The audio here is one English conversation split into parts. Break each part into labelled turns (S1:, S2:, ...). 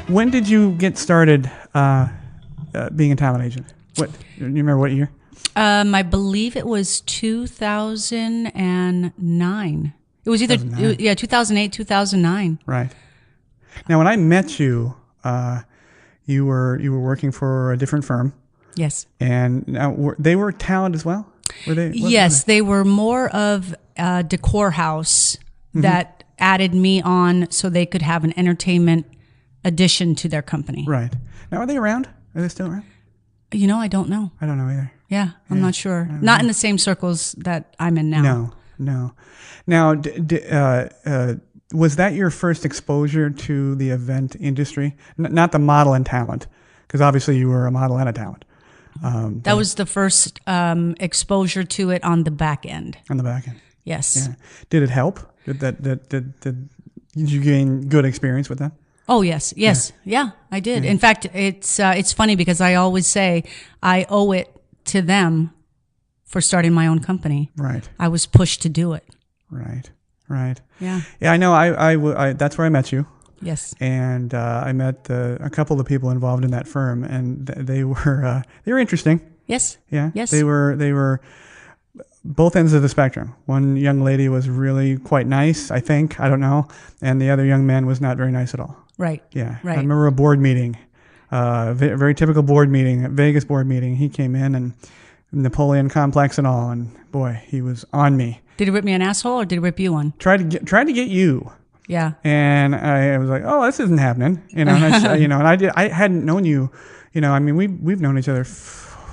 S1: When did you get started being a talent agent? What you remember? What year?
S2: I believe it was 2009. It was either 2008, 2009.
S1: Right. Now, when I met you, you were working for a different firm.
S2: Yes.
S1: And now they were talent as well. Were they?
S2: Yes, they were more of a decor house that added me on so they could have an entertainment addition to their company.
S1: Right. Now, are they around? Are they still around?
S2: You know, I don't know.
S1: I don't know either.
S2: Yeah, I'm not sure. Not in the same circles that I'm in now.
S1: No. Now, was that your first exposure to the event industry? Not the model and talent, because obviously you were a model and a talent.
S2: That was the first exposure to it on the back end.
S1: On the back end.
S2: Yes.
S1: Yeah. Did it help? Did you gain good experience with that?
S2: Oh, yes. Yeah, I did. In fact, it's funny because I always say I owe it to them for starting my own company.
S1: Right.
S2: I was pushed to do it.
S1: Right.
S2: Yeah.
S1: Yeah, I know. I that's where I met you.
S2: Yes.
S1: And I met a couple of the people involved in that firm, and they were interesting.
S2: Yes.
S1: Yeah.
S2: Yes.
S1: They were both ends of the spectrum. One young lady was really quite nice, I think. I don't know. And the other young man was not very nice at all.
S2: Right.
S1: Yeah.
S2: Right.
S1: I remember a board meeting, very typical board meeting, a Vegas board meeting. He came in and Napoleon complex and all, and boy, he was on me.
S2: Did he rip me an asshole or did he rip you one?
S1: Tried to get you.
S2: Yeah.
S1: And I was like, oh, this isn't happening. And I hadn't known you. I mean, we've known each other.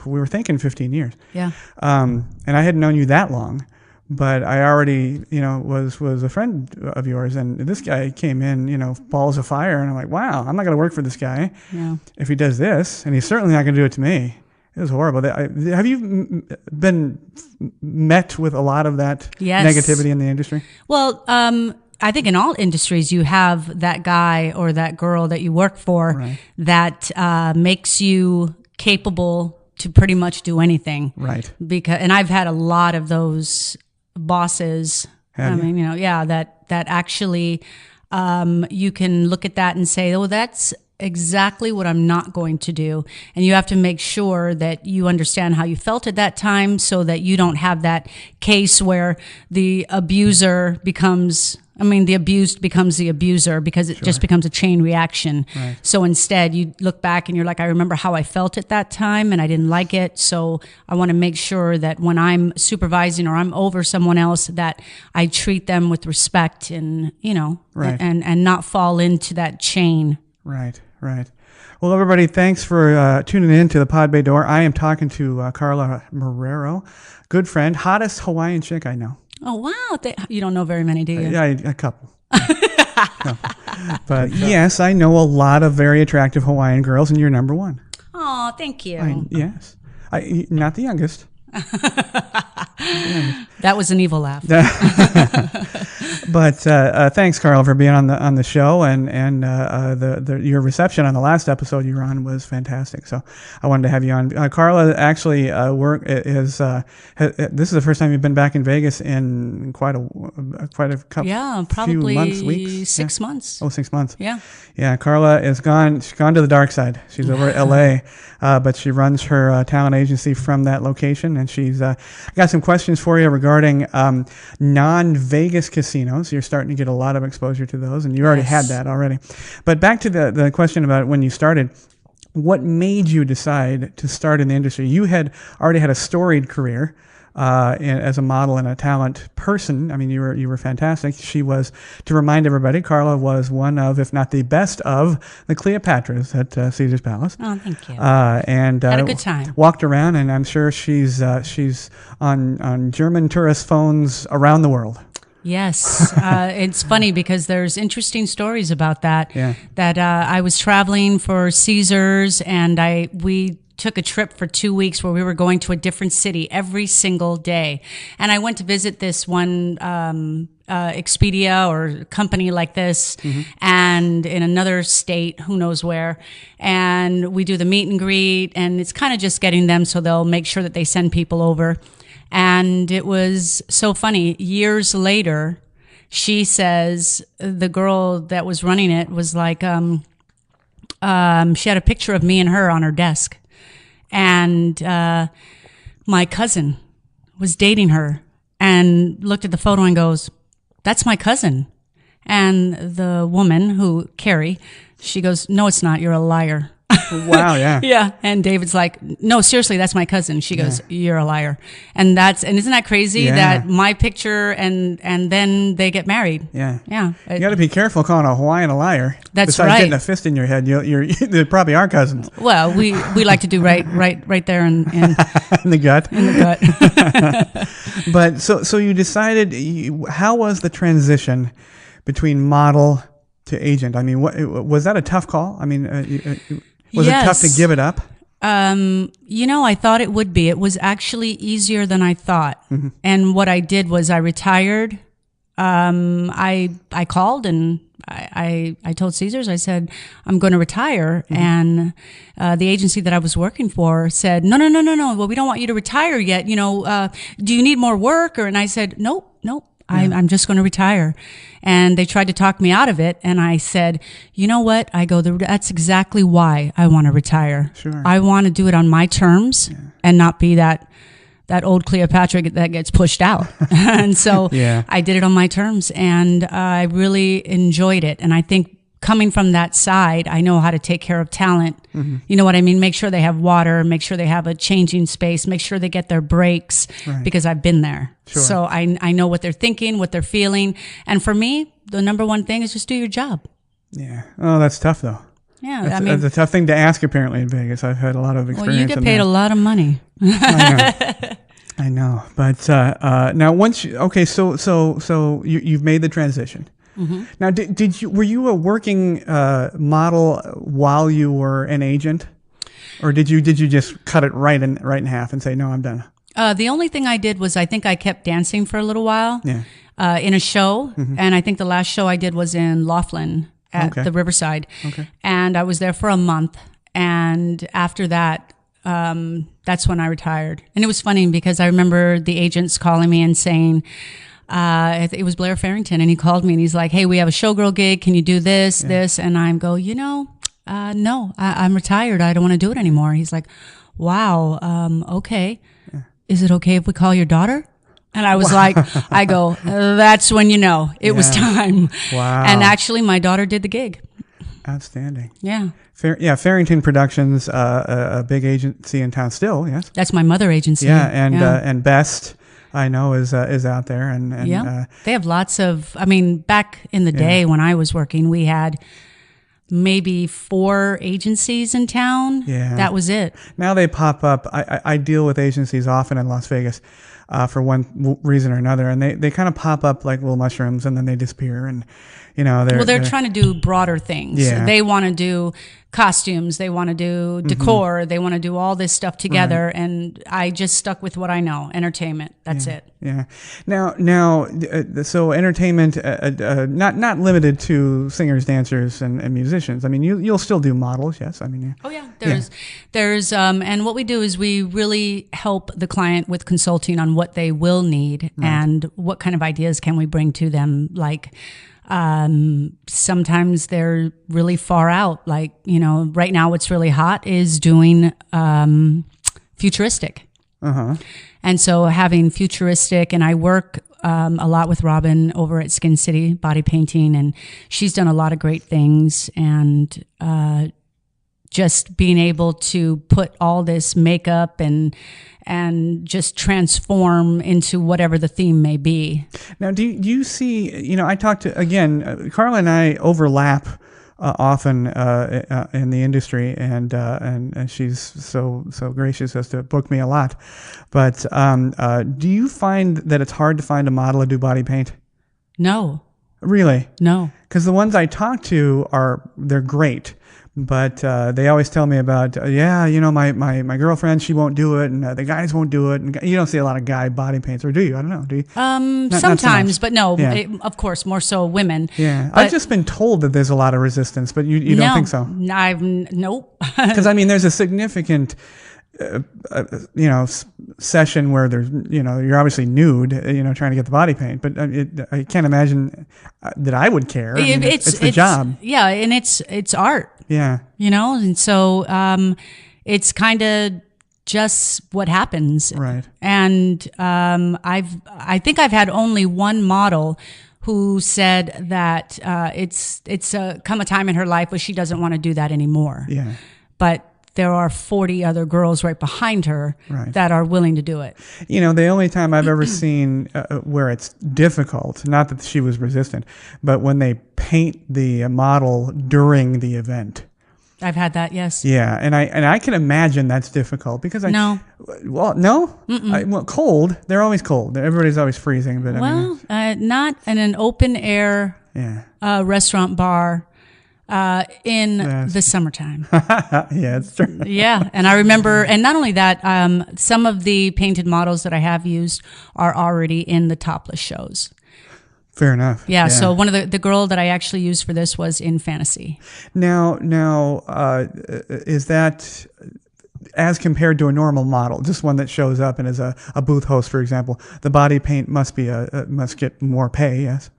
S1: We were thinking 15 years.
S2: Yeah.
S1: And I hadn't known you that long, but I already, was a friend of yours. And this guy came in, balls of fire. And I'm like, wow, I'm not going to work for this guy if he does this. And he's certainly not going to do it to me. It was horrible. Have you been met with a lot of that negativity in the industry?
S2: Well, I think in all industries you have that guy or that girl that you work for that makes you capable to pretty much do anything.
S1: Right.
S2: And I've had a lot of those bosses. That actually you can look at that and say, oh, that's exactly what I'm not going to do. And you have to make sure that you understand how you felt at that time so that you don't have that case where the abuser becomes, the abused becomes the abuser because it just becomes a chain reaction.
S1: Right.
S2: So instead you look back and you're like, I remember how I felt at that time and I didn't like it. So I want to make sure that when I'm supervising or I'm over someone else that I treat them with respect and, and not fall into that chain.
S1: Right. Well, everybody, thanks for tuning in to the Pod Bay Door. I am talking to Carla Marrero, good friend, hottest Hawaiian chick I know.
S2: Oh, wow. You don't know very many, do you?
S1: Yeah, a couple. But yes, I know a lot of very attractive Hawaiian girls, and you're number one.
S2: Oh, thank you.
S1: Yes. Not the youngest.
S2: That was an evil laugh.
S1: But thanks, Carla, for being on the show, and your reception on the last episode you were on was fantastic. So I wanted to have you on. Carla actually this is the first time you've been back in Vegas in quite a couple.
S2: Yeah, probably
S1: few months, weeks.
S2: 6 months.
S1: Oh, 6 months.
S2: Yeah.
S1: Carla is gone. She's gone to the dark side. She's over at LA, but she runs her talent agency from that location, and she's got some questions for you regarding non-Vegas casinos. You're starting to get a lot of exposure to those, and you already had that already. But back to the question about when you started. What made you decide to start in the industry? You had already had a storied career as a model and a talent person. I mean, you were fantastic. She was, to remind everybody, Carla was one of, if not the best of, the Cleopatras at Caesar's Palace.
S2: Oh, thank you.
S1: And
S2: had a good time.
S1: Walked around, and I'm sure she's on German tourist phones around the world.
S2: Yes. It's funny because there's interesting stories about that.
S1: Yeah.
S2: That I was traveling for Caesars and we took a trip for 2 weeks where we were going to a different city every single day. And I went to visit this one Expedia or company like this and in another state, who knows where. And we do the meet and greet, and it's kind of just getting them so they'll make sure that they send people over. And it was so funny. Years later, she says, the girl that was running it was like, She had a picture of me and her on her desk. And my cousin was dating her and looked at the photo and goes, "That's my cousin." And the woman, Carrie, she goes, "No, it's not. You're a liar."
S1: Wow, yeah.
S2: Yeah. And David's like, "No, seriously, that's my cousin." She goes, "You're a liar." And isn't that crazy that my picture and then they get married?
S1: Yeah.
S2: Yeah.
S1: You got to be careful calling a Hawaiian a liar.
S2: That's
S1: Besides
S2: right.
S1: getting a fist in your head, they probably are cousins.
S2: Well, we like to do right there in
S1: In the gut.
S2: in the gut.
S1: But so you decided, how was the transition between model to agent? I mean, was that a tough call? I mean, was it tough to give it up?
S2: I thought it would be. It was actually easier than I thought. Mm-hmm. And what I did was I retired. I called and I told Caesars, I said, I'm going to retire. Mm-hmm. And the agency that I was working for said, no. Well, we don't want you to retire yet. Do you need more work? And I said, nope. I'm just going to retire. And they tried to talk me out of it. And I said, you know what? I go, that's exactly why I want to retire.
S1: Sure.
S2: I want to do it on my terms and not be that old Cleopatra that gets pushed out. And so I did it on my terms and I really enjoyed it. And I think coming from that side, I know how to take care of talent. Mm-hmm. You know what I mean? Make sure they have water, make sure they have a changing space, make sure they get their breaks because I've been there.
S1: Sure.
S2: So I know what they're thinking, what they're feeling. And for me, the number one thing is just do your job.
S1: Yeah. Oh, that's tough though.
S2: Yeah.
S1: That's a tough thing to ask apparently in Vegas. I've had a lot of experience.
S2: Well, you get paid a lot of money.
S1: I know. But now so you've made the transition. Mm-hmm. Now, were you a working model while you were an agent, or did you just cut it right in half and say no, I'm done?
S2: The only thing I did was I think I kept dancing for a little while in a show, and I think the last show I did was in Laughlin at the Riverside, and I was there for a month, and after that, that's when I retired. And it was funny because I remember the agents calling me and saying. It was Blair Farrington, and he called me and he's like, "Hey, we have a showgirl gig. Can you do this?" And I go, no, I'm retired. I don't want to do it anymore. He's like, "Wow, okay. Yeah. Is it okay if we call your daughter?" And I was like, I go, that's when it was time.
S1: Wow.
S2: And actually, my daughter did the gig.
S1: Outstanding.
S2: Yeah.
S1: Farrington Productions, a big agency in town still, yes?
S2: That's my mother agency.
S1: Yeah, and Best, I know, is out there. And
S2: they have lots of, back in the day when I was working, we had maybe 4 agencies in town. Yeah. That was it.
S1: Now they pop up. I deal with agencies often in Las Vegas for one reason or another, and they kind of pop up like little mushrooms and then they disappear. And, they're trying to do broader things. Yeah.
S2: They want to do costumes. They want to do decor. Mm-hmm. They want to do all this stuff together. Right. And I just stuck with what I know, entertainment. That's it.
S1: Yeah. Now, so entertainment, not limited to singers, dancers, and musicians. You'll still do models, yes?
S2: Oh yeah. There's and what we do is we really help the client with consulting on what they will need and what kind of ideas can we bring to them. Like, sometimes they're really far out. Like, right now what's really hot is doing futuristic. Uh-huh. And so having futuristic, and I work a lot with Robin over at Skin City Body Painting, and she's done a lot of great things. And just being able to put all this makeup and just transform into whatever the theme may be.
S1: Now, do you see, I talked to, again, Carla and I overlap often in the industry, and she's so gracious as to book me a lot. But do you find that it's hard to find a model to do body paint?
S2: No.
S1: Really?
S2: No.
S1: Because the ones I talk to they're great. But they always tell me about, my girlfriend, she won't do it, and the guys won't do it. And you don't see a lot of guy body paints, or do you? I don't know. Do you?
S2: Sometimes, so but no, of course, more so women.
S1: Yeah. I've just been told that there's a lot of resistance, but you don't think so?
S2: Nope.
S1: Because, there's a significant session where there's, you're obviously nude, trying to get the body paint, but I can't imagine that I would care. I mean, it's the job.
S2: Yeah. And it's art.
S1: Yeah.
S2: And so, it's kind of just what happens.
S1: Right.
S2: And, I think I've had only one model who said that, it's come a time in her life where she doesn't want to do that anymore.
S1: Yeah.
S2: But there are 40 other girls right behind her that are willing to do it.
S1: The only time I've ever seen where it's difficult, not that she was resistant, but when they paint the model during the event.
S2: I've had that, yes.
S1: Yeah, and I can imagine that's difficult because
S2: no.
S1: Well, no, cold. They're always cold. Everybody's always freezing, but
S2: not in an open air restaurant bar. In the summertime.
S1: Yeah, it's true.
S2: Yeah. And I remember, and not only that, some of the painted models that I have used are already in the topless shows.
S1: Fair enough.
S2: Yeah. So one of the girl that I actually used for this was in Fantasy.
S1: Now, is that as compared to a normal model, just one that shows up and is a booth host, for example, the body paint must get more pay, yes?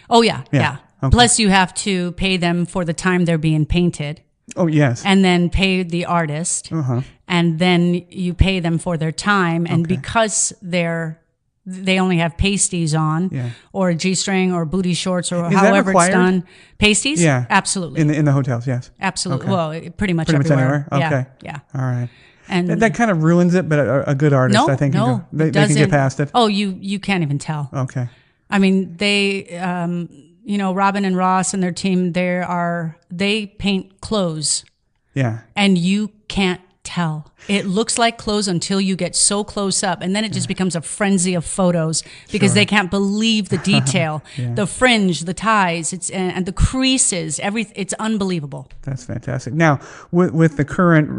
S2: Oh, yeah. Yeah.
S1: Okay.
S2: Plus, you have to pay them for the time they're being painted.
S1: Oh, yes.
S2: And then pay the artist. And then you pay them for their time. And because they only have pasties on, or a G-string or booty shorts or however it's done. Pasties?
S1: Yeah.
S2: Absolutely.
S1: In the hotels, yes.
S2: Absolutely. Okay. Well, pretty much
S1: everywhere.
S2: Okay.
S1: Yeah. All right.
S2: And
S1: that kind of ruins it, but a good artist, I think, they can get past it.
S2: Oh, you can't even tell.
S1: Okay.
S2: I mean, they... Robin and Ross and their team, they paint clothes.
S1: Yeah.
S2: And you can't tell. It looks like clothes until you get so close up. And then it just becomes a frenzy of photos because they can't believe the detail, the fringe, the ties, and the creases, it's unbelievable.
S1: That's fantastic. Now, with the current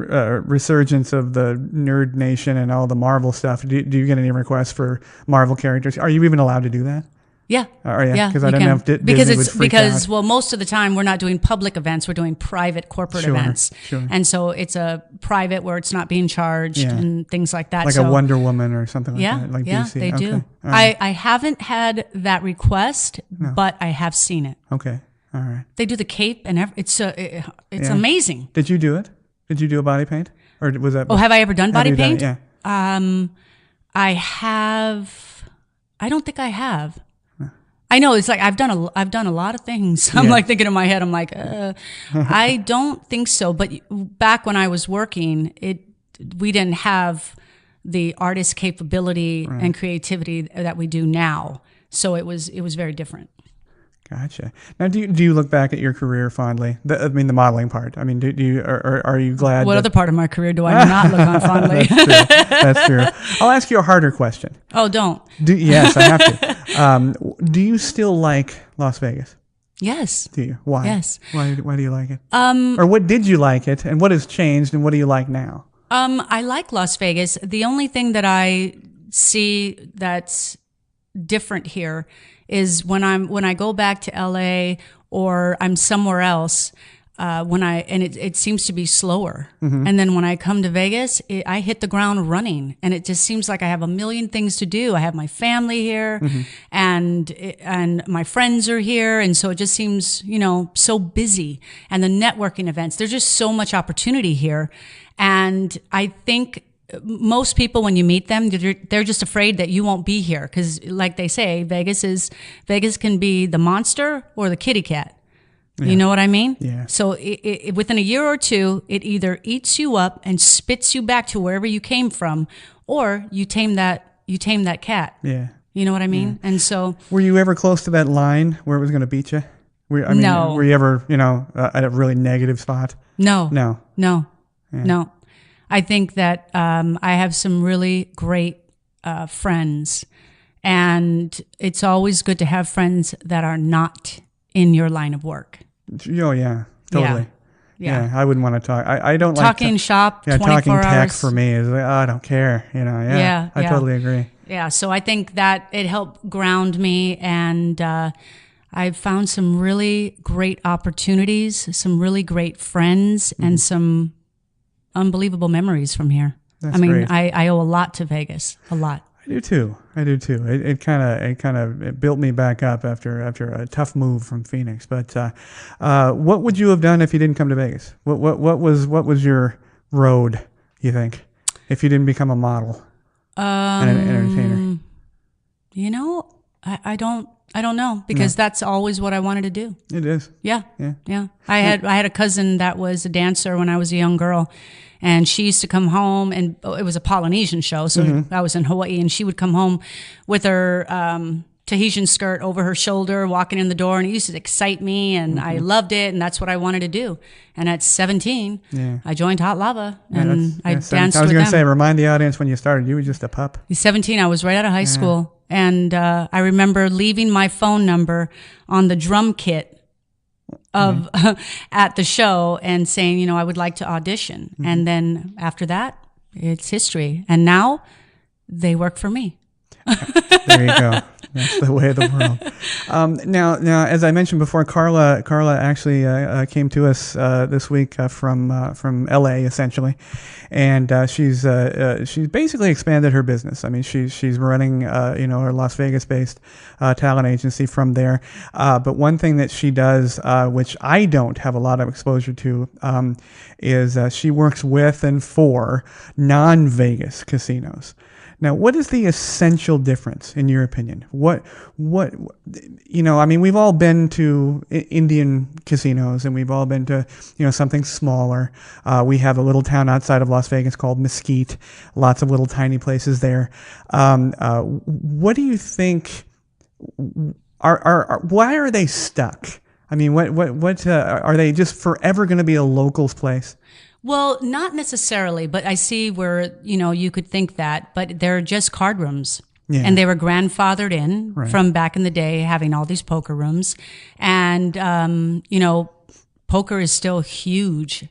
S1: resurgence of the Nerd Nation and all the Marvel stuff, do you get any requests for Marvel characters? Are you even allowed to do that?
S2: Yeah.
S1: Because I don't know if Disney would freak out.
S2: Well, most of the time we're not doing public events, we're doing private corporate events.
S1: Sure.
S2: And so it's a private where it's not being charged and things like that.
S1: Like a Wonder Woman or something like that, like DC.
S2: They do.
S1: Right.
S2: I haven't had that request, but I have seen it.
S1: Okay. All right.
S2: They do the cape and it's amazing.
S1: Did you do it? Did you do a body paint? Or was that?
S2: Oh, have I ever done body paint?
S1: Yeah.
S2: I have. I don't think I have. I know it's like I've done a lot of things. I'm like thinking in my head. I'm like, I don't think so. But back when I was working, we didn't have the artist capability and creativity that we do now. So it was very different.
S1: Gotcha. Now, do you look back at your career fondly? The modeling part. I mean, are you glad?
S2: What other part of my career do I not look on fondly?
S1: That's true. I'll ask you a harder question.
S2: Oh, don't.
S1: Yes, I have to. Do you still like Las Vegas?
S2: Yes.
S1: Do you? Why?
S2: Yes.
S1: Why do you like it? Or what did you like it, and what has changed, and what do you like now?
S2: I like Las Vegas. The only thing that I see that's different here is when I go back to LA or I'm somewhere else, it seems to be slower. And then when I come to Vegas, I hit the ground running, and it just seems like I have a million things to do. I have my family here, and my friends are here, and so it just seems so busy. And the networking events, there's just so much opportunity here, and I think most people, when you meet them, they're just afraid that you won't be here because, like they say, Vegas can be the monster or the kitty cat. Yeah. You know what I mean?
S1: Yeah.
S2: So within a year or two, it either eats you up and spits you back to wherever you came from, or you tame that cat.
S1: Yeah.
S2: You know what I mean?
S1: Yeah.
S2: And so,
S1: were you ever close to that line where it was going to beat you?
S2: No.
S1: Were you ever at a really negative spot?
S2: No.
S1: Yeah.
S2: No. I think that I have some really great friends, and it's always good to have friends that are not in your line of work.
S1: Oh yeah, totally.
S2: Yeah.
S1: I wouldn't want to talk. I don't
S2: talking
S1: like
S2: shop.
S1: Yeah,
S2: 24
S1: talking tech
S2: hours.
S1: for me is like, I don't care. Yeah. I totally agree.
S2: Yeah, so I think that it helped ground me, and I've found some really great opportunities, some really great friends, and some unbelievable memories from here.
S1: That's
S2: I mean,
S1: great.
S2: I owe a lot to Vegas, a lot.
S1: I do too. It kind of built me back up after a tough move from Phoenix. But what would you have done if you didn't come to Vegas? What was your road, you think, if you didn't become a model and an entertainer?
S2: You know, I don't know, because that's always what I wanted to do.
S1: It is.
S2: Yeah. I had a cousin that was a dancer when I was a young girl, and she used to come home, and it was a Polynesian show, so I was in Hawaii, and she would come home with her Tahitian skirt over her shoulder, walking in the door, and it used to excite me, and I loved it, and that's what I wanted to do. And at 17, I joined Hot Lava, and I danced with them.
S1: I was going to say, remind the audience when you started. You were just a pup.
S2: At 17, I was right out of high school. And I remember leaving my phone number on the drum kit of at the show and saying, you know, I would like to audition. And then after that, it's history. And now they work for me.
S1: There you go. That's the way of the world. Now, as I mentioned before, Carla actually came to us this week from LA, essentially, and she's basically expanded her business. I mean, she's running her Las Vegas-based talent agency from there. But one thing that she does, which I don't have a lot of exposure to, is she works with and for non-Vegas casinos. Now, what is the essential difference, in your opinion? What, I mean, we've all been to Indian casinos, and we've all been to, something smaller. We have a little town outside of Las Vegas called Mesquite, lots of little tiny places there. What do you think, why are they stuck? I mean, what are they just forever going to be a locals place?
S2: Well, not necessarily, but I see where, you could think that, but they're just card rooms. Yeah. And they were grandfathered in from back in the day, having all these poker rooms. And, poker is still huge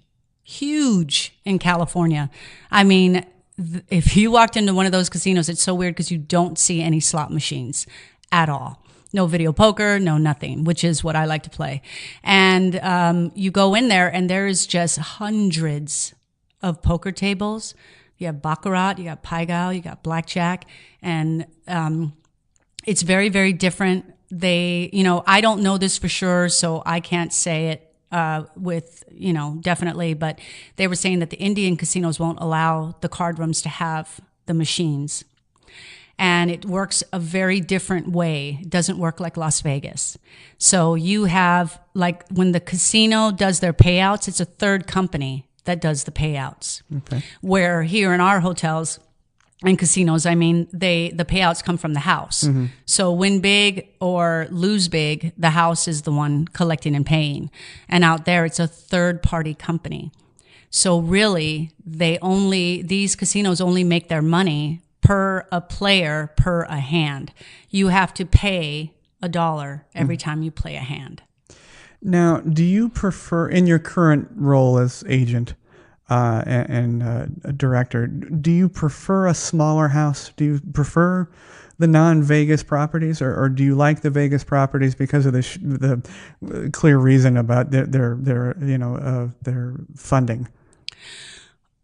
S2: in California. I mean, if you walked into one of those casinos, it's so weird because you don't see any slot machines at all. No video poker, no nothing, which is what I like to play. And you go in there, and there's just hundreds of poker tables. You have baccarat, you got pai gow, you got blackjack, and it's very, very different. They, I don't know this for sure, so I can't say it with, definitely, but they were saying that the Indian casinos won't allow the card rooms to have the machines. And it works a very different way. It doesn't work like Las Vegas. So you have, like, when the casino does their payouts, it's a third company that does the payouts. Okay. Where here in our hotels and casinos, I mean, the payouts come from the house. Mm-hmm. So win big or lose big, the house is the one collecting and paying. And out there, it's a third party company. So really, these casinos only make their money per a player, per a hand. You have to pay $1 every time you play a hand.
S1: Now, do you prefer, in your current role as agent and a director, do you prefer a smaller house? Do you prefer the non-Vegas properties, or do you like the Vegas properties because of the clear reason about their funding?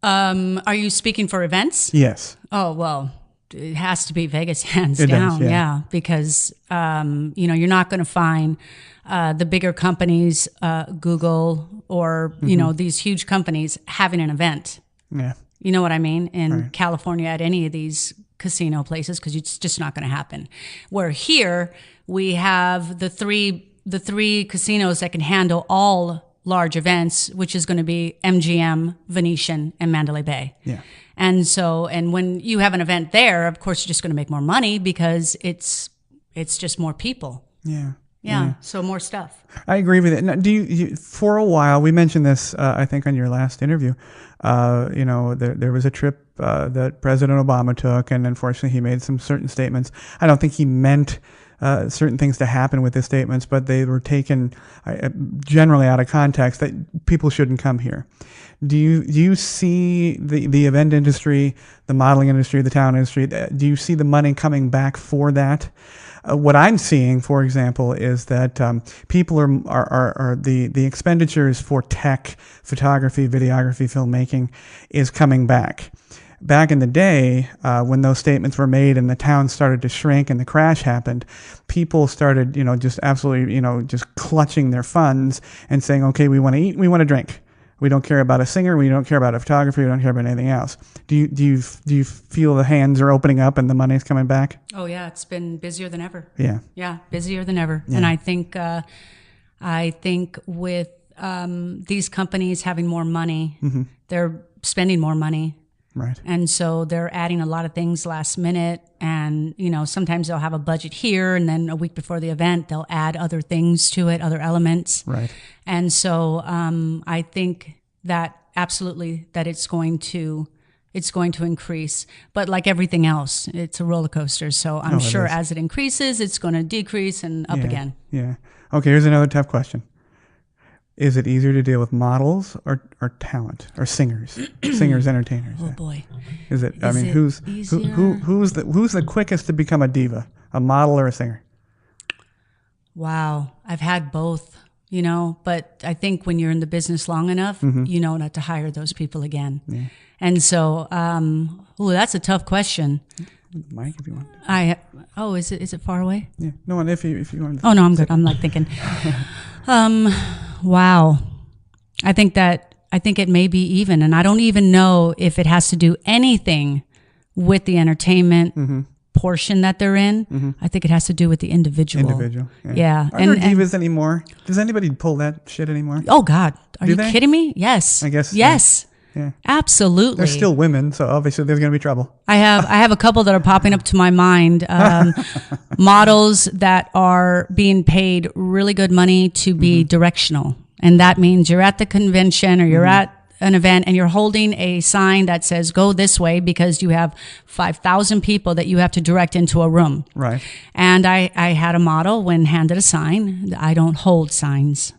S2: Are you speaking for events?
S1: Yes.
S2: Oh, well, it has to be Vegas, hands down. Yeah. Because, you're not going to find the bigger companies, Google or, these huge companies having an event. Yeah. You know what I mean? In California at any of these casino places, because it's just not going to happen. Where here we have the three casinos that can handle all large events, which is going to be MGM, Venetian, and Mandalay Bay. Yeah. And when you have an event there, of course, you're just going to make more money because it's just more people. Yeah. Yeah. So more stuff. I
S1: agree with it. Now, do you for a while, we mentioned this, I think on your last interview, there was a trip that President Obama took, and unfortunately he made some certain statements. I don't think he meant certain things to happen with his statements, but they were taken generally out of context that people shouldn't come here. Do you see the event industry, the modeling industry, the talent industry, do you see the money coming back for that? What I'm seeing, for example, is that people are the expenditures for tech, photography, videography, filmmaking is coming back. back in the day, when those statements were made and the town started to shrink and the crash happened, people started, just absolutely, just clutching their funds and saying, okay, we want to eat, we want to drink. We don't care about a singer. We don't care about a photographer. We don't care about anything else. Do you feel the hands are opening up and the money's coming back?
S2: Oh yeah, it's been busier than ever.
S1: Yeah.
S2: Yeah, busier than ever.
S1: Yeah.
S2: And I think with these companies having more money, they're spending more money.
S1: Right.
S2: And so they're adding a lot of things last minute. And, sometimes they'll have a budget here and then a week before the event, they'll add other things to it, other elements.
S1: Right.
S2: And so I think that absolutely that it's going to increase. But like everything else, it's a roller coaster. So I'm sure as it increases, it's going to decrease and up again.
S1: Yeah. Okay, here's another tough question. Is it easier to deal with models or talent or singers, entertainers?
S2: Oh boy.
S1: Is it? Who's the quickest to become a diva, a model or a singer?
S2: Wow, I've had both, but I think when you're in the business long enough, you know not to hire those people again. Yeah. And so, that's a tough question.
S1: Mike, if you want.
S2: Is it far away?
S1: Yeah. No, and if you want.
S2: Oh no, I'm good. I'm like thinking. Wow. I think it may be even, and I don't even know if it has to do anything with the entertainment portion that they're in. I think it has to do with the individual. Yeah.
S1: Are there divas anymore? Does anybody pull that shit anymore?
S2: Oh God. Are you kidding me? Yes.
S1: I guess.
S2: Yes.
S1: Yeah.
S2: Absolutely.
S1: They're still women, so obviously there's going to be trouble.
S2: I have a couple that are popping up to my mind. Models that are being paid really good money to be directional. And that means you're at the convention or you're at an event and you're holding a sign that says go this way because you have 5,000 people that you have to direct into a room.
S1: Right.
S2: And I had a model when handed a sign. I don't hold signs.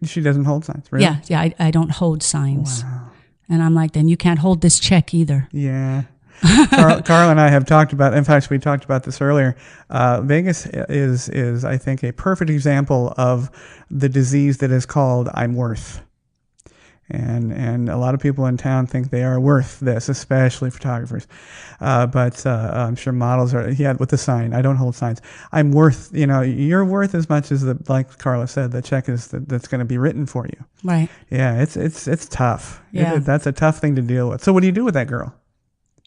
S1: She doesn't hold signs, really?
S2: Yeah, I don't hold signs.
S1: Wow.
S2: And I'm like, then you can't hold this check either.
S1: Yeah. Carl and I have talked about, in fact, we talked about this earlier. Vegas is, I think, a perfect example of the disease that is called I'm worth. And a lot of people in town think they are worth this, especially photographers. But I'm sure models are, with the sign, I don't hold signs. I'm worth, you're worth as much as like Carla said, the check that's going to be written for you.
S2: Right.
S1: Yeah, it's tough.
S2: Yeah.
S1: That's a tough thing to deal with. So what do you do with that girl?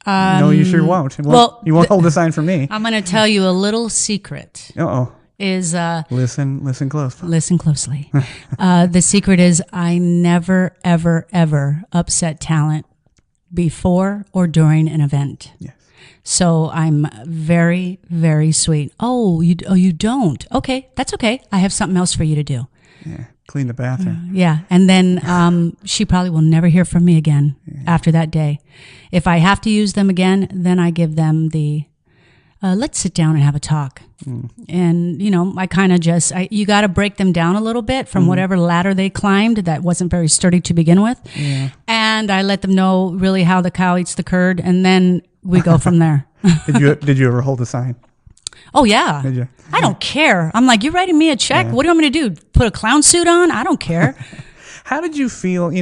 S1: No, you sure won't. You won't hold the sign for me.
S2: I'm going to tell you a little secret.
S1: Uh-oh.
S2: Is
S1: listen closely.
S2: Listen closely. The secret is I never, ever, ever upset talent before or during an event.
S1: Yes.
S2: So I'm very, very sweet. Oh, you don't? Okay, that's okay. I have something else for you to do.
S1: Yeah, clean the bathroom.
S2: Yeah, and then she probably will never hear from me again after that day. If I have to use them again, then I give them the let's sit down and have a talk. And, I kind of you got to break them down a little bit from whatever ladder they climbed that wasn't very sturdy to begin with. Yeah. And I let them know really how the cow eats the curd. And then we go from there.
S1: Did you ever hold a sign?
S2: Oh, yeah.
S1: Did you?
S2: I don't care. I'm like, you're writing me a check? Yeah. What do you want me to do? Put a clown suit on? I don't care.
S1: How did you feel,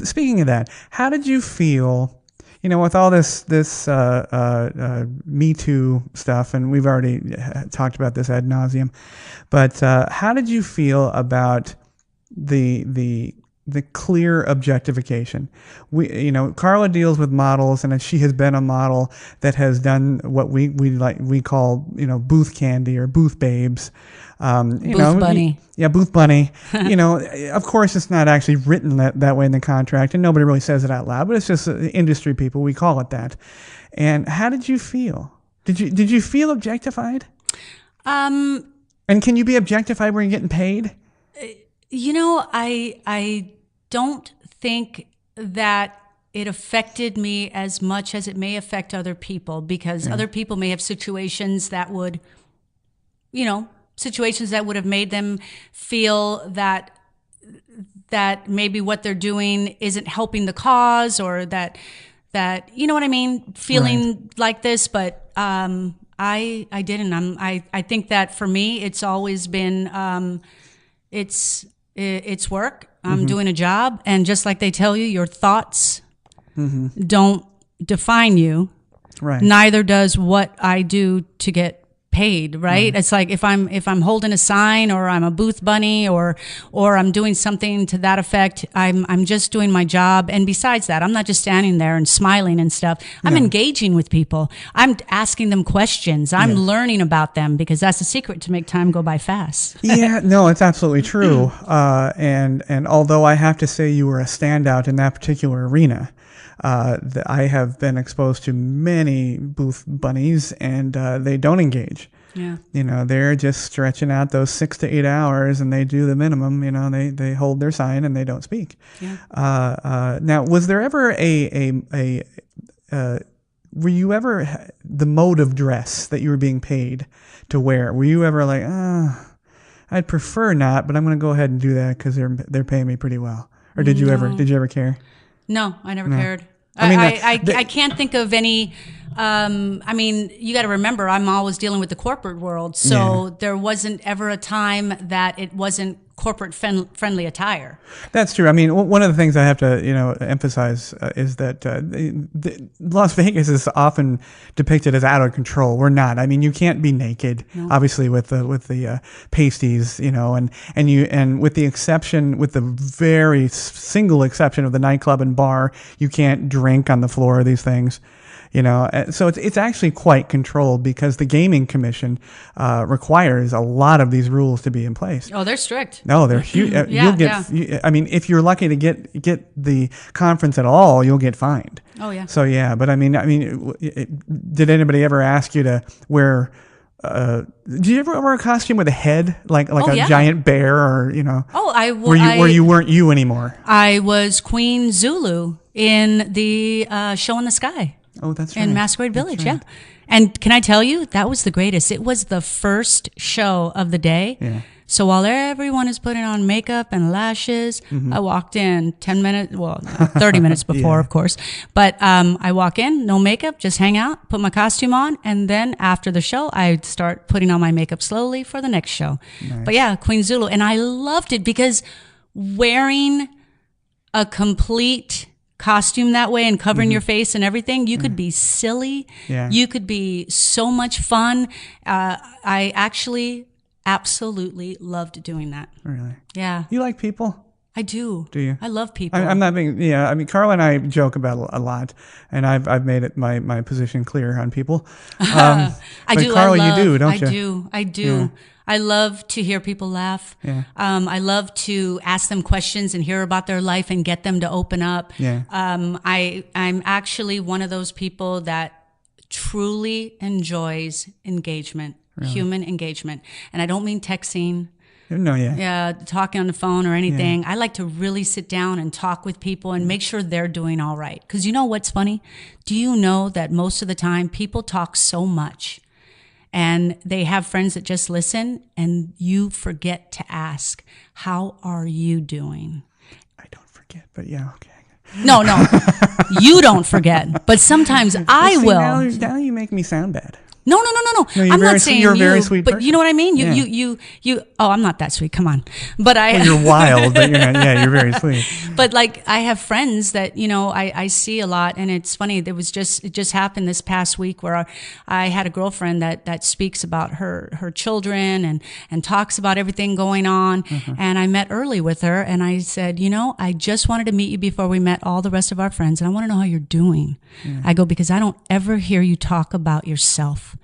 S1: speaking of that, how did you feel, with all this Me Too stuff, and we've already talked about this ad nauseum, but how did you feel about the clear objectification? Carla deals with models, and she has been a model that has done what we call booth candy or booth babes.
S2: Booth bunny.
S1: Yeah, booth bunny. Of course, it's not actually written that way in the contract, and nobody really says it out loud. But it's just industry people. We call it that. And how did you feel? Did you feel objectified? And can you be objectified when you're getting paid?
S2: I don't think that it affected me as much as it may affect other people, because other people may have situations that would, have made them feel that maybe what they're doing isn't helping the cause, or that you know what I mean, feeling like this. But I didn't. I think that for me, it's always been it's work. I'm doing a job, and just like they tell you, your thoughts don't define you.
S1: Right.
S2: Neither does what I do to get paid, right? It's like if I'm holding a sign, or I'm a booth bunny, or I'm doing something to that effect, I'm just doing my job. And besides that, I'm not just standing there and smiling and stuff. I'm engaging with people. I'm asking them questions. I'm learning about them, because that's the secret to make time go by fast.
S1: Yeah, no, it's absolutely true. And although I have to say you were a standout in that particular arena, I have been exposed to many booth bunnies, and they don't engage.
S2: Yeah.
S1: You know, they're just stretching out those 6 to 8 hours, and they do the minimum. You know, they hold their sign and they don't speak.
S2: Yeah.
S1: Now, was there ever were you ever the mode of dress that you were being paid to wear? Were you ever like, I'd prefer not, but I'm going to go ahead and do that because they're paying me pretty well? Or did you ever care?
S2: No, I never cared.
S1: I mean,
S2: I can't think of any. I mean, you got to remember, I'm always dealing with the corporate world, so there wasn't ever a time that it wasn't corporate friendly attire.
S1: That's true. I mean, one of the things I have to emphasize is that Las Vegas is often depicted as out of control. We're not. I mean, you can't be naked, obviously, with the pasties, and with the very single exception of the nightclub and bar, you can't drink on the floor of these things. So it's actually quite controlled, because the Gaming Commission requires a lot of these rules to be in place.
S2: Oh, they're strict.
S1: No, they're huge. I mean, if you're lucky to get the conference at all, you'll get fined.
S2: Oh yeah.
S1: So yeah, but I mean, did anybody ever ask you to wear? Did you ever wear a costume with a head, like a giant bear, or
S2: Oh,
S1: where you weren't you anymore?
S2: I was Queen Zulu in the Show in the Sky.
S1: Oh, that's right.
S2: In Masquerade Village, yeah. And can I tell you, that was the greatest. It was the first show of the day. Yeah. So while everyone is putting on makeup and lashes, I walked in 30 minutes before, of course. But I walk in, no makeup, just hang out, put my costume on, and then after the show, I start putting on my makeup slowly for the next show. Nice. But yeah, Queen Zulu. And I loved it, because wearing a complete costume that way and covering your face and everything, you could be silly. Yeah. You could be so much fun. I actually absolutely loved doing that.
S1: Really?
S2: Yeah.
S1: You like people?
S2: I do.
S1: Do you?
S2: I love people.
S1: I'm not being. Yeah. I mean, Carla and I joke about a lot, and I've made it my position clear on people.
S2: I do.
S1: Carla, you do, don't you?
S2: I do. Yeah. I love to hear people laugh. Yeah. I love to ask them questions and hear about their life and get them to open up. Yeah. I'm actually one of those people that truly enjoys engagement, human engagement. And I don't mean texting.
S1: No, yeah.
S2: Yeah, talking on the phone or anything. Yeah. I like to really sit down and talk with people and make sure they're doing all right. Because you know what's funny? Do you know that most of the time people talk so much, and they have friends that just listen, and you forget to ask, how are you doing?
S1: I don't forget, but yeah, okay.
S2: No, you don't forget, but sometimes I will.
S1: Now you make me sound bad.
S2: No. I'm not saying
S1: you're a very sweet
S2: but
S1: person.
S2: You know what I mean? You. Oh, I'm not that sweet. Come on. But
S1: you're wild, but you're not. Yeah, you're very sweet.
S2: But like, I have friends that I see a lot, and it's funny. It just happened this past week where I had a girlfriend that speaks about her children and talks about everything going on. And I met early with her, and I said, I just wanted to meet you before we met all the rest of our friends, and I want to know how you're doing. Yeah. I go, because I don't ever hear you talk about yourself.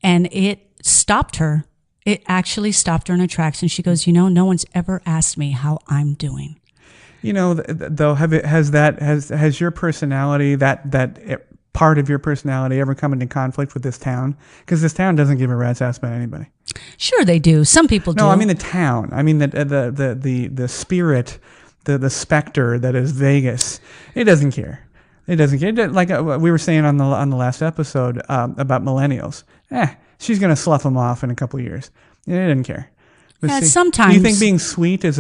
S2: And it stopped her. It actually stopped her in her tracks. And she goes, no one's ever asked me how I'm doing.
S1: Though, has your personality, that part of your personality, ever come into conflict with this town? Because this town doesn't give a rat's ass about anybody.
S2: Sure, they do. Some people do.
S1: No, I mean the town. I mean the spirit, the specter that is Vegas. It doesn't care. It doesn't care. Like we were saying on the last episode about millennials. She's gonna slough them off in a couple of years. It doesn't care. But
S2: yeah, sometimes.
S1: Do you think being sweet is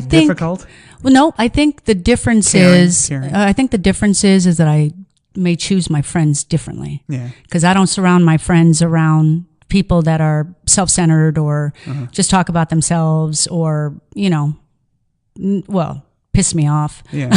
S1: difficult?
S2: Well, no. I think the difference is. I think the difference is that I may choose my friends differently. Yeah. Because I don't surround my friends around people that are self-centered or just talk about themselves or piss me off.
S1: Yeah.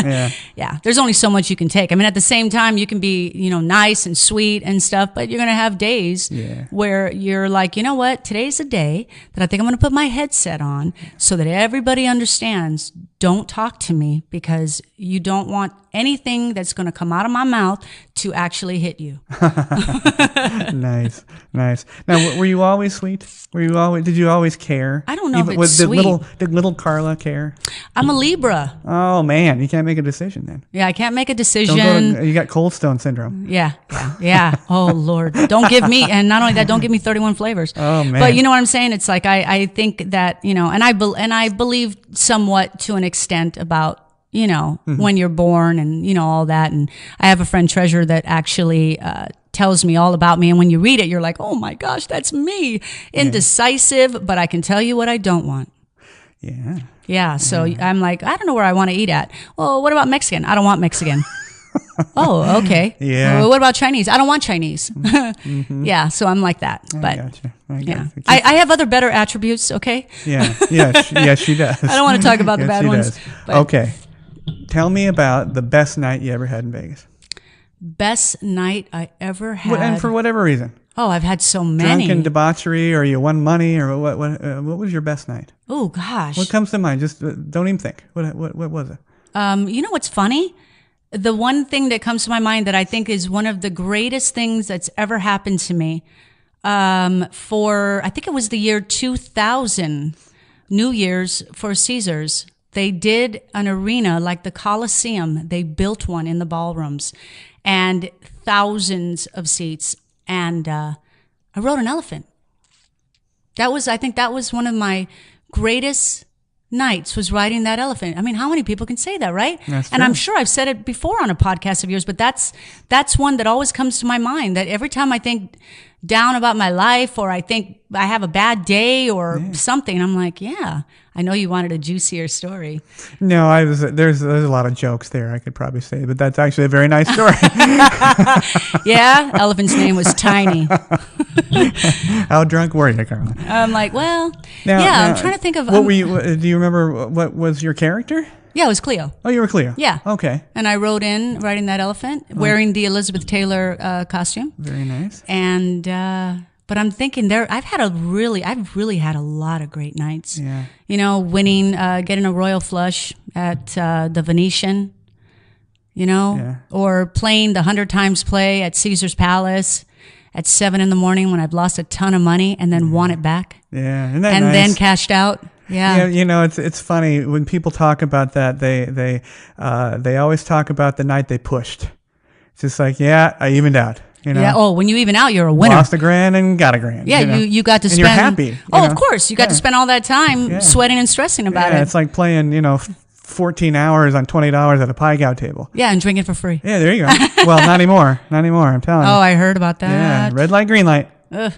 S1: Yeah.
S2: Yeah, there's only so much you can take. I mean, at the same time, you can be, nice and sweet and stuff, but you're going to have days where you're like, you know what? Today's a day that I think I'm going to put my headset on so that everybody understands. Don't talk to me because you don't want anything that's going to come out of my mouth to actually hit you.
S1: Nice. Now, were you always sweet? Did you always care?
S2: I don't know if it's sweet.
S1: Did little Carla care?
S2: I'm a Libra.
S1: Oh man, you can't make a decision then.
S2: Yeah, I can't make a decision.
S1: You got cold stone syndrome.
S2: Yeah. Oh Lord, don't give me, and not only that, don't give me 31 flavors.
S1: Oh man.
S2: But you know what I'm saying? It's like I think that and I believe somewhat to an extent about when you're born and all that. And I have a friend Treasure that actually tells me all about me, and when you read it, you're like, oh my gosh, that's me. Indecisive, but I can tell you what I don't want. Yeah, so I'm like, I don't know where I want to eat at. Well, what about Mexican? I don't want Mexican. Oh, okay.
S1: Yeah.
S2: Well, what about Chinese? I don't want Chinese. Yeah, so I'm like that. But
S1: I gotcha.
S2: I have other better attributes, okay?
S1: Yeah, she does.
S2: I don't want to talk about the bad ones.
S1: Okay. Tell me about the best night you ever had in Vegas.
S2: Best night I ever had.
S1: And for whatever reason.
S2: Oh, I've had so many.
S1: Drunken debauchery, or you won money, or what was your best night?
S2: Oh, gosh.
S1: What comes to mind? Just don't even think. What was it?
S2: You know what's funny? The one thing that comes to my mind that I think is one of the greatest things that's ever happened to me, I think it was the year 2000, New Year's for Caesars. They did an arena like the Coliseum. They built one in the ballrooms and thousands of seats. And I rode an elephant. I think that was one of my greatest nights, was riding that elephant. I mean, how many people can say that, right?
S1: That's
S2: and
S1: true.
S2: I'm sure I've said it before on a podcast of yours, but that's one that always comes to my mind, that every time I think down about my life, or I think I have a bad day or something, I'm like, yeah, I know you wanted a juicier story.
S1: No, there's a lot of jokes there I could probably say, but that's actually a very nice story.
S2: Yeah, elephant's name was Tiny.
S1: How drunk were you, Carla?
S2: I'm like, well,
S1: now,
S2: I'm trying to think of...
S1: What were you? Do you remember what was your character?
S2: Yeah, it was Cleo.
S1: Oh, you were Cleo.
S2: Yeah.
S1: Okay.
S2: And I rode in riding that elephant, wearing the Elizabeth Taylor costume.
S1: Very nice.
S2: And but I'm thinking I've really had a lot of great nights.
S1: Yeah.
S2: Winning, getting a royal flush at the Venetian. Or playing the 100 times play at Caesar's Palace at 7 a.m. when I've lost a ton of money and then won it back.
S1: Yeah, isn't that
S2: and
S1: nice?
S2: then cashed out. Yeah.
S1: It's funny when people talk about that. They always talk about the night they pushed. It's just like, I evened out.
S2: Yeah. Oh, when you even out, you're a winner.
S1: Lost $1,000 and got $1,000.
S2: Yeah. You got to spend.
S1: And you're happy.
S2: Of course, you got to spend all that time sweating and stressing about it.
S1: It's like playing 14 hours on $20 at a pie gow table.
S2: Yeah, and drinking for free.
S1: Yeah, there you go. Well, not anymore. I'm telling you.
S2: Oh, I heard about that.
S1: Yeah, red light, green light.
S2: Ugh.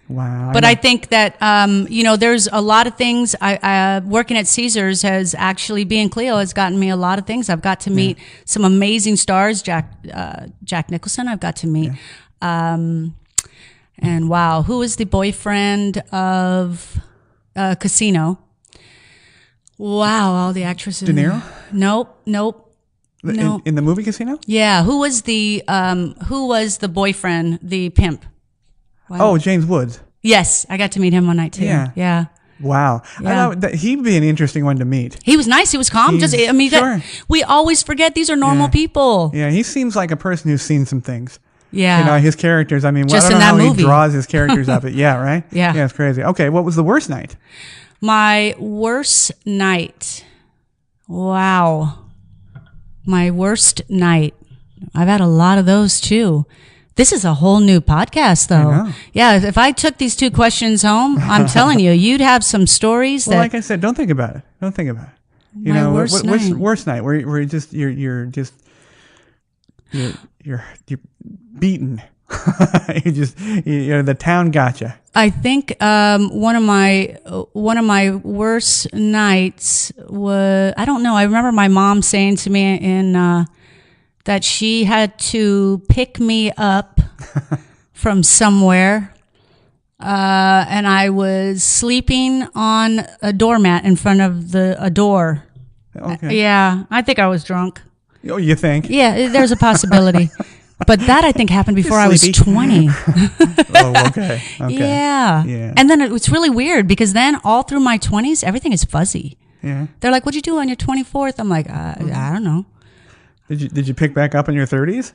S1: Wow.
S2: But I think that, there's a lot of things. Working at Caesars has actually, being Cleo has gotten me a lot of things. I've got to meet some amazing stars. Jack Nicholson, I've got to meet. And wow, who is the boyfriend of Casino? Wow, all the actresses.
S1: De Niro?
S2: Nope.
S1: In the movie Casino?
S2: Yeah, who was the boyfriend, the pimp? Wow.
S1: Oh, James Woods.
S2: Yes, I got to meet him one night too. Yeah.
S1: Wow.
S2: Yeah.
S1: I thought that he'd be an interesting one to meet.
S2: He was nice. He was calm.
S1: Sure.
S2: We always forget these are normal people.
S1: Yeah, he seems like a person who's seen some things.
S2: Yeah.
S1: His characters. I mean,
S2: Just
S1: I don't
S2: in
S1: know
S2: that
S1: how
S2: movie.
S1: he draws his characters up. Yeah, right?
S2: Yeah.
S1: Yeah, it's crazy. Okay, what was the worst night?
S2: My worst night. Wow. My worst night. I've had a lot of those too. This is a whole new podcast, though.
S1: I know.
S2: Yeah, if I took these two questions home, I'm telling you, you'd have some stories.
S1: Well, like I said, don't think about it.
S2: Worst night.
S1: Worst night where you're beaten. The town got you.
S2: I think one of my worst nights was, I don't know. I remember my mom saying to me that she had to pick me up from somewhere, and I was sleeping on a doormat in front of a door.
S1: Okay.
S2: Yeah, I think I was drunk.
S1: Oh, you think?
S2: Yeah, there's a possibility. But that I think happened before I was 20.
S1: Oh, okay.
S2: Yeah.
S1: Yeah.
S2: And then it's really weird because then all through my 20s, everything is fuzzy.
S1: Yeah.
S2: They're like, "What'd you do on your 24th?" I'm like, I don't know.
S1: Did you pick back up in your 30s?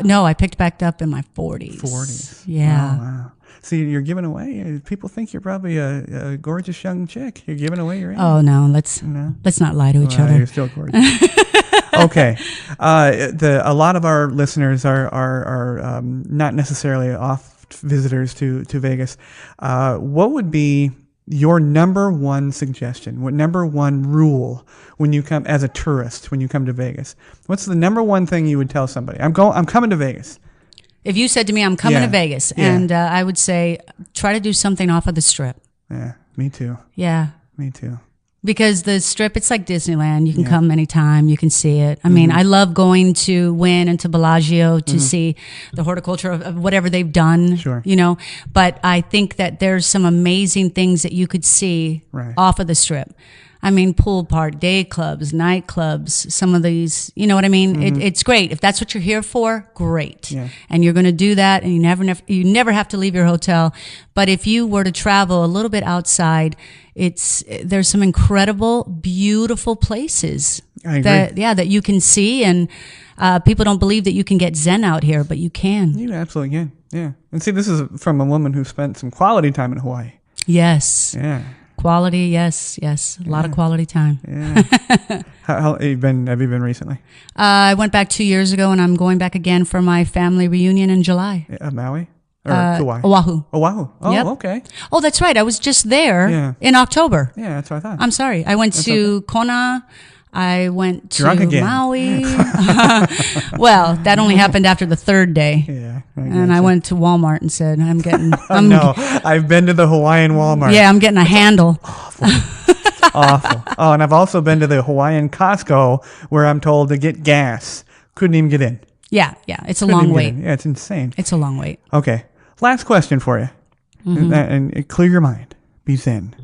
S2: No, I picked back up in my 40s.
S1: 40s.
S2: Yeah.
S1: Oh, wow. See, you're giving away. People think you're probably a gorgeous young chick. You're giving away your age.
S2: Oh no, let's not lie to each other.
S1: You're still gorgeous. Okay. A lot of our listeners are not necessarily oft visitors to Vegas. What would be your number one suggestion? What number one rule when you come as a tourist when you come to Vegas? What's the number one thing you would tell somebody? I'm coming to Vegas.
S2: If you said to me, "I'm coming
S1: Yeah.
S2: to Vegas,"
S1: Yeah.
S2: and I would say, try to do something off of the Strip.
S1: Yeah, me too.
S2: Yeah.
S1: Me too.
S2: Because the Strip, it's like Disneyland. You can
S1: Yeah.
S2: come anytime. You can see it. I mean, I love going to Wynn and to Bellagio to see the horticulture of whatever they've done,
S1: Sure.
S2: you know. But I think that there's some amazing things that you could see
S1: Right.
S2: off of the Strip. I mean, pool park, day clubs, nightclubs, some of these, you know what I mean? It's great. If that's what you're here for, great.
S1: Yeah.
S2: And you're going to do that, and you never have to leave your hotel. But if you were to travel a little bit outside, there's some incredible, beautiful places
S1: I agree.
S2: that you can see. And people don't believe that you can get Zen out here, but you can.
S1: You absolutely can. Yeah. And see, this is from a woman who spent some quality time in Hawaii.
S2: Yes.
S1: Yeah.
S2: Quality, yes. A lot of quality time.
S1: Yeah. How have you been recently?
S2: I went back 2 years ago, and I'm going back again for my family reunion in July.
S1: Maui? Or Kauai?
S2: Oahu.
S1: Oahu. Oh,
S2: Yep.
S1: okay.
S2: Oh, that's right. I was just there
S1: Yeah.
S2: in October.
S1: Yeah, that's what I thought.
S2: I'm sorry. I went to Kona. I went to
S1: Drunk again.
S2: Maui. Well, that only happened after the third day.
S1: Yeah.
S2: And I went to Walmart and said,
S1: No, I've been to the Hawaiian Walmart.
S2: Yeah, I'm getting a handle.
S1: Awful. Oh, and I've also been to the Hawaiian Costco where I'm told to get gas. Couldn't even get in.
S2: Yeah. It's a
S1: Couldn't
S2: long
S1: even get
S2: wait.
S1: in. Yeah, it's insane.
S2: It's a long wait.
S1: Okay. Last question for you. And clear your mind. Be zen.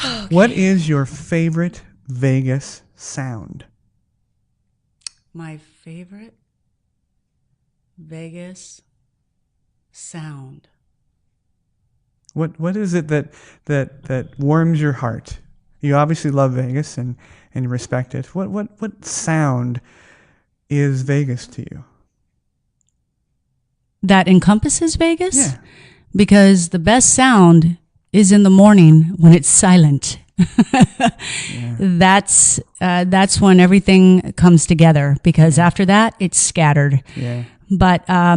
S1: Okay. What is your favorite Vegas sound?
S2: My favorite Vegas sound.
S1: What is it that warms your heart? You obviously love Vegas and you respect it. What sound is Vegas to you?
S2: That encompasses Vegas?
S1: Yeah.
S2: Because the best sound is in the morning when it's silent. That's when everything comes together, because after that it's scattered.
S1: Yeah.
S2: But I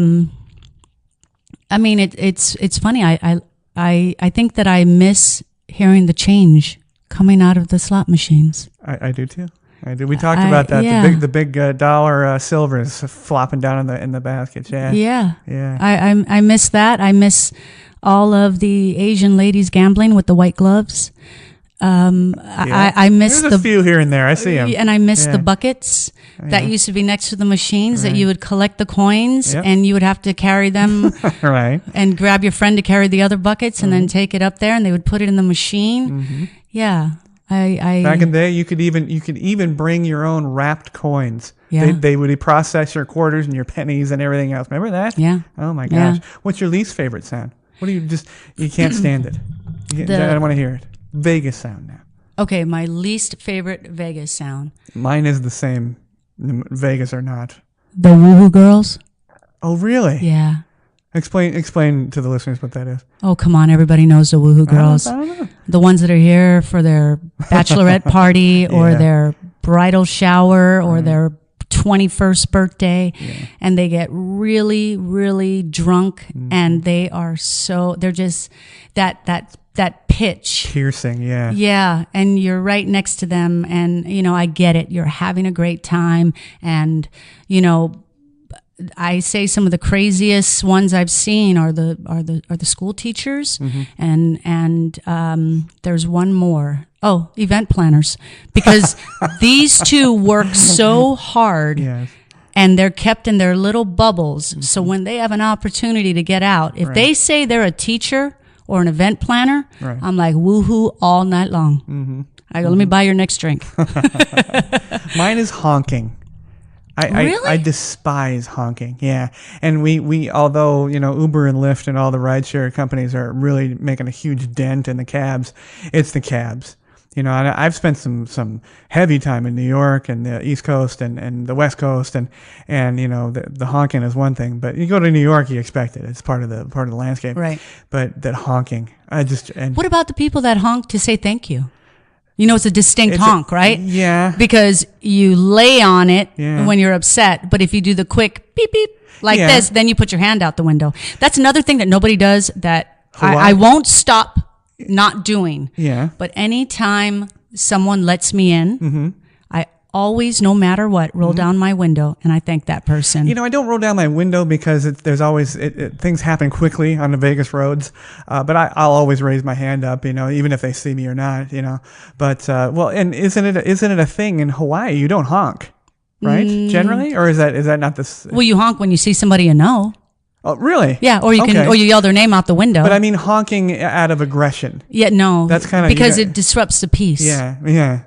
S2: mean, it's funny. I think that I miss hearing the change coming out of the slot machines.
S1: I do too. I do. We talked about that.
S2: Yeah.
S1: The big dollar silvers flopping down in the baskets. Yeah.
S2: Yeah.
S1: Yeah.
S2: I miss that. I miss all of the Asian ladies gambling with the white gloves. I miss
S1: There's a few here and there. I see them.
S2: and I miss the buckets that used to be next to the machines that you would collect the coins and you would have to carry them
S1: Right.
S2: and grab your friend to carry the other buckets and then take it up there and they would put it in the machine. Yeah.
S1: Back in the day, you could even bring your own wrapped coins.
S2: Yeah.
S1: They would process your quarters and your pennies and everything else. Remember that?
S2: Yeah.
S1: Oh my gosh.
S2: Yeah.
S1: What's your least favorite sound? What do you can't stand it? I don't want to hear it. Vegas sound now.
S2: Okay, my least favorite Vegas sound.
S1: Mine is the same, Vegas or not.
S2: The Woohoo Girls.
S1: Oh, really?
S2: Yeah.
S1: Explain to the listeners what that is.
S2: Oh, come on. Everybody knows the Woohoo Girls.
S1: I don't know.
S2: The ones that are here for their bachelorette party or their bridal shower or their 21st birthday. Yeah. And they get really, really drunk and they're just that pitch.
S1: Piercing, yeah.
S2: Yeah. And you're right next to them. And, I get it. You're having a great time. And, I say some of the craziest ones I've seen are the school teachers, and there's one more. Oh, event planners, because these two work so hard, and they're kept in their little bubbles. So when they have an opportunity to get out, if they say they're a teacher or an event planner, I'm like woohoo all night long. I go, let me buy your next drink.
S1: Mine is honking.
S2: Really?
S1: I despise honking. Yeah. And we although, Uber and Lyft and all the rideshare companies are really making a huge dent in the cabs, it's the cabs. And I've spent some heavy time in New York and the East Coast and the West Coast and the honking is one thing, but you go to New York, you expect it. It's part of the landscape.
S2: Right.
S1: But that honking,
S2: what about the people that honk to say thank you? It's a distinct honk, right?
S1: Yeah.
S2: Because you lay on it
S1: Yeah.
S2: when you're upset, but if you do the quick beep beep like this, then you put your hand out the window. That's another thing that nobody does that I won't stop not doing.
S1: Yeah.
S2: But anytime someone lets me in, I always, no matter what, roll down my window and I thank that person.
S1: I don't roll down my window because there's always things happen quickly on the Vegas roads. But I'll always raise my hand up, even if they see me or not, But and isn't it a thing in Hawaii? You don't honk, right? Generally, or is that not this?
S2: Well, you honk when you see somebody you know.
S1: Oh, really?
S2: Yeah, or you yell their name out the window.
S1: But I mean honking out of aggression.
S2: Yeah, no.
S1: That's kind of
S2: because it disrupts the peace.
S1: Yeah.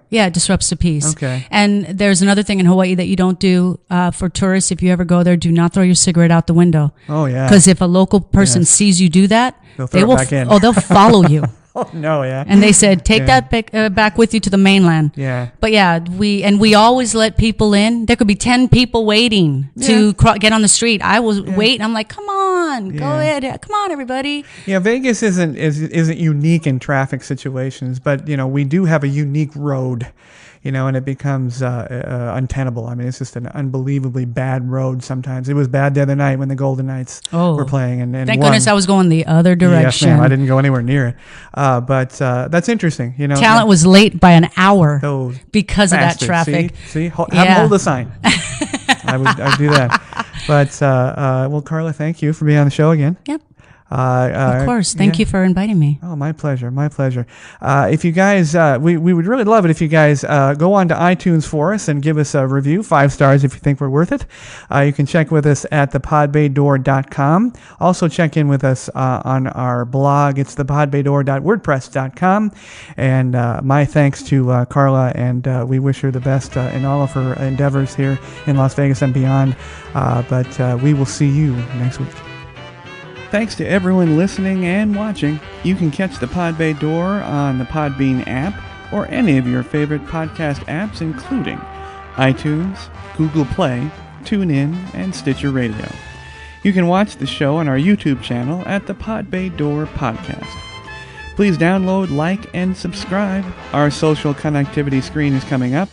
S2: Yeah, it disrupts the peace.
S1: Okay.
S2: And there's another thing in Hawaii that you don't do for tourists. If you ever go there, do not throw your cigarette out the window.
S1: Oh yeah.
S2: Because if a local person sees you do that,
S1: they will back in.
S2: They'll follow you.
S1: Oh no, yeah.
S2: And they said, take that back with you to the mainland.
S1: Yeah.
S2: But yeah, we always let people in. There could be 10 people waiting to get on the street. I was waiting. I'm like, come on, go ahead. Come on, everybody.
S1: Yeah, Vegas isn't unique in traffic situations, but we do have a unique road. And it becomes untenable. I mean, it's just an unbelievably bad road sometimes. It was bad the other night when the Golden Knights were playing. And
S2: thank goodness I was going the other direction.
S1: Yes, ma'am. I didn't go anywhere near it. But that's interesting.
S2: Talent was late by an hour because of that
S1: bastards.
S2: traffic.
S1: See? Have them hold the sign. I would do that. But, well, Carla, thank you for being on the show again.
S2: Yep. Of course. Thank you for inviting me.
S1: Oh, my pleasure. My pleasure. If you guys, we would really love it if you guys go on to iTunes for us and give us a review, 5 stars if you think we're worth it. You can check with us at thepodbaydoor.com. Also check in with us on our blog. It's thepodbaydoor.wordpress.com. And my thanks to Carla, and we wish her the best in all of her endeavors here in Las Vegas and beyond. But we will see you next week. Thanks to everyone listening and watching. You can catch the Pod Bay Door on the Podbean app or any of your favorite podcast apps, including iTunes, Google Play, TuneIn, and Stitcher Radio. You can watch the show on our YouTube channel at the Pod Bay Door Podcast. Please download, like, and subscribe. Our social connectivity screen is coming up.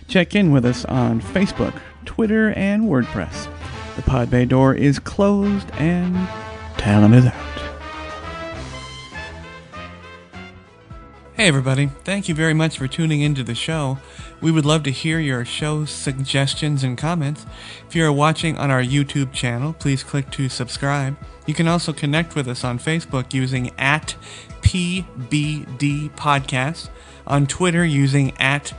S1: Check in with us on Facebook, Twitter, and WordPress. The Pod Bay Door is closed and talent is out. Hey everybody, thank you very much for tuning into the show. We would love to hear your show suggestions and comments. If you are watching on our YouTube channel, please click to subscribe. You can also connect with us on Facebook using @PBD Podcast, on Twitter using @TPBD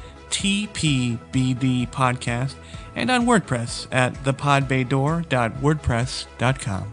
S1: Podcast, and on WordPress at thepodbaydoor.wordpress.com.